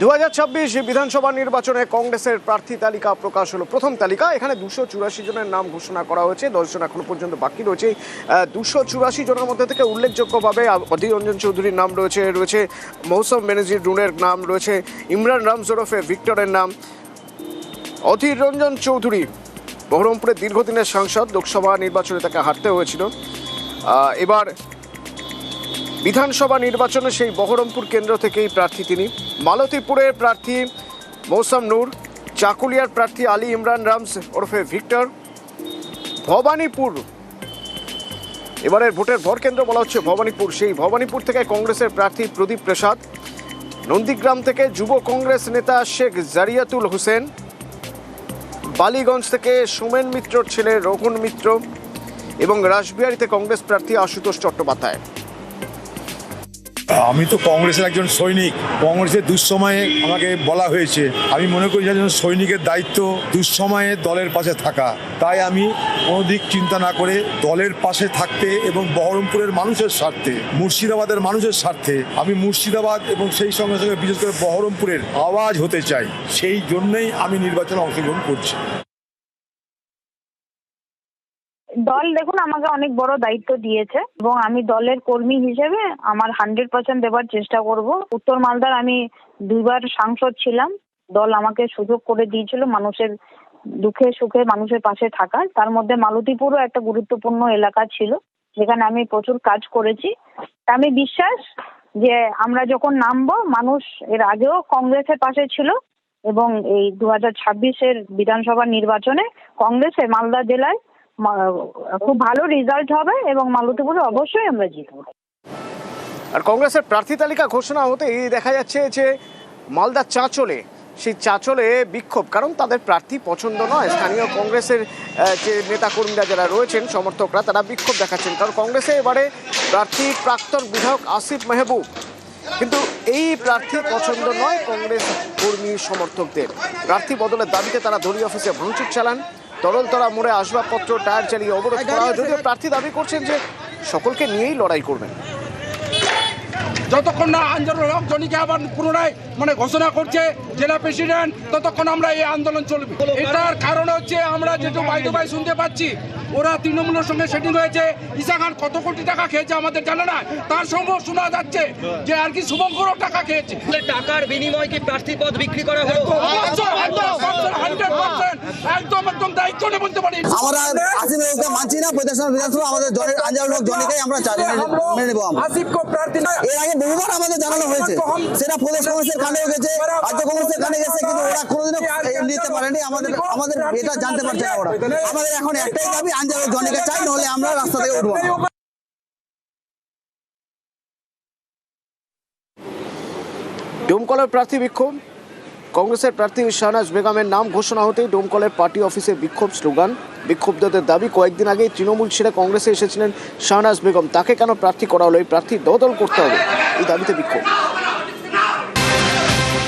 2026 বিধানসভা নির্বাচনে কংগ্রেসের প্রার্থী তালিকা প্রকাশ হলো। প্রথম তালিকা, এখানে 284 জনের নাম ঘোষণা করা হয়েছে। 10 জন এখনো পর্যন্ত বাকি রয়েছে। 284 জনের মধ্যে থেকে উল্লেখযোগ্যভাবে অধীর রঞ্জন চৌধুরীর নাম রয়েছে মৌসুম বেনজির রুনের নাম রয়েছে, ইমরান রামজ ওরফে ভিক্টরের নাম। অধীর রঞ্জন চৌধুরী বহরমপুরের দীর্ঘদিনের সাংসদ, লোকসভা নির্বাচনে তাকে হারতে হয়েছিল। এবার বিধানসভা নির্বাচনে সেই বহরমপুর কেন্দ্র থেকেই প্রার্থী তিনি। মালতীপুরের প্রার্থী মৌসুম নূর, চাকুলিয়ার প্রার্থী আলী ইমরান রামজ ওরফে ভিক্টর। ভবানীপুর, এবারের ভোটের ভরকেন্দ্র বলা হচ্ছে ভবানীপুর, সেই ভবানীপুর থেকে কংগ্রেসের প্রার্থী প্রদীপ প্রসাদ। নন্দীগ্রাম থেকে যুব কংগ্রেস নেতা শেখ জারিয়াতুল হোসেন। বালিগঞ্জ থেকে সোমেন মিত্রর ছেলে রঘুন মিত্র এবং রাসবিহারীতে কংগ্রেস প্রার্থী আশুতোষ চট্টোপাধ্যায়। আমি তো কংগ্রেসের একজন সৈনিক। কংগ্রেসের দুঃসময়ে আমাকে বলা হয়েছে, আমি মনে করি যে সৈনিকের দায়িত্ব দুঃসময়ে দলের পাশে থাকা। তাই আমি কোনো দিক চিন্তা না করে দলের পাশে থাকতে এবং বহরমপুরের মানুষের স্বার্থে, মুর্শিদাবাদের মানুষের স্বার্থে আমি মুর্শিদাবাদ এবং সেই সঙ্গে সঙ্গে বিশেষ করে বহরমপুরের আওয়াজ হতে চাই। সেই জন্যই আমি নির্বাচনে অংশগ্রহণ করছি। দল দেখুন আমাকে অনেক বড় দায়িত্ব দিয়েছে এবং আমি দলের কর্মী হিসেবে আমার 100% দেওয়ার চেষ্টা করব। উত্তর মালদার আমি 2 বার সাংসদ ছিলাম। দল আমাকে সুযোগ করে দিয়েছিল মানুষের দুঃখে সুখে মানুষের পাশে থাকার। তার মধ্যে মালতীপুরও একটা গুরুত্বপূর্ণ এলাকা ছিল যেখানে আমি প্রচুর কাজ করেছি। আমি বিশ্বাস যে আমরা যখন নামবো, মানুষ এর আগেও কংগ্রেসের পাশে ছিল এবং এই 2026-এর বিধানসভা নির্বাচনে কংগ্রেসের মালদা জেলায় খুব ভালো রেজাল্ট হবে এবং মালতীপুরে অবশ্যই আমরা জিতব। আর কংগ্রেসের প্রার্থী তালিকা ঘোষণা হতেই দেখা যাচ্ছে যে মালদা চাঁচলে, সেই চাঁচলে বিক্ষোভ, কারণ তাদের প্রার্থী পছন্দ নয়। স্থানীয় কংগ্রেসের যে নেতাকর্মীরা যারা রয়েছেন, সমর্থকরা, তারা বিক্ষোভ দেখাচ্ছেন, কারণ কংগ্রেসে এবারে প্রার্থী প্রাক্তন বিধায়ক আসিফ মেহবুব। কিন্তু এই প্রার্থী পছন্দ নয় কংগ্রেস কর্মী সমর্থকদের। প্রার্থী বদলের দাবিতে তারা দলীয় অফিসে ভাঙচুর চালান। তরলতলা মোড়ে আসবাবপত্র, টায়ার চালিয়ে অবরোধ করা হয়। যদিও প্রার্থী দাবি করছেন যে সকলকে নিয়েই লড়াই করবেন। যতক্ষণ না আন্দোলন জনিকে আবার পুনরায় ঘোষণা করছে জেলা প্রেসিডেন্ট, ততক্ষণ আমরা এই আন্দোলন চলবে। এটার কারণ হচ্ছে আমরা যেটু বাইরে শুনতে পাচ্ছি, ওরা তৃণমূলের সঙ্গে সেটিং হয়েছে। ঈশা খান কত কোটি টাকা খেয়েছে আমাদের জানা না, তার সঙ্গে শোনা যাচ্ছে যে আর কি শুভঙ্করও টাকা খেয়েছে। টাকার বিনিময়ে কি প্রার্থী পদ বিক্রি করা হলো? একদম একদম দায়িত্ব নিয়ে বলতে পারি। আমরা আসিফকে মানছি না। বিধানসভা আমাদের দলের আঞ্জার জনকেই আমরা মেনে নেব। আসিফকে প্রার্থী এর আগে বহুবার আমাদের জানানো হয়েছে, সেটা প্রদেশ কংগ্রেসের কানেও গেছে, রাজ্য কংগ্রেসের কানে গেছে, কিন্তু ওরা কোনোদিনও নিতে পারেনি। আমাদের এটা জানতে পারছে না ওরা। আমাদের এখন একটাই দাবি, আঞ্জার জনকে চাই, নাহলে আমরা রাস্তা থেকে উঠবো। ডোমকলের প্রার্থী বিক্ষোভ। কংগ্রেসের প্রার্থী শাহনাজ বেগমের নাম ঘোষণা হতেই ডোমকলের পার্টি অফিসে বিক্ষোভ স্লোগান। বিক্ষোভদের দাবি, কয়েকদিন আগেই তৃণমূল ছেড়ে কংগ্রেসে এসেছিলেন শাহনাজ বেগম, তাকে কেন প্রার্থী করা হলো? এই প্রার্থী বদল করতে হবে, এই দাবিতে বিক্ষোভ।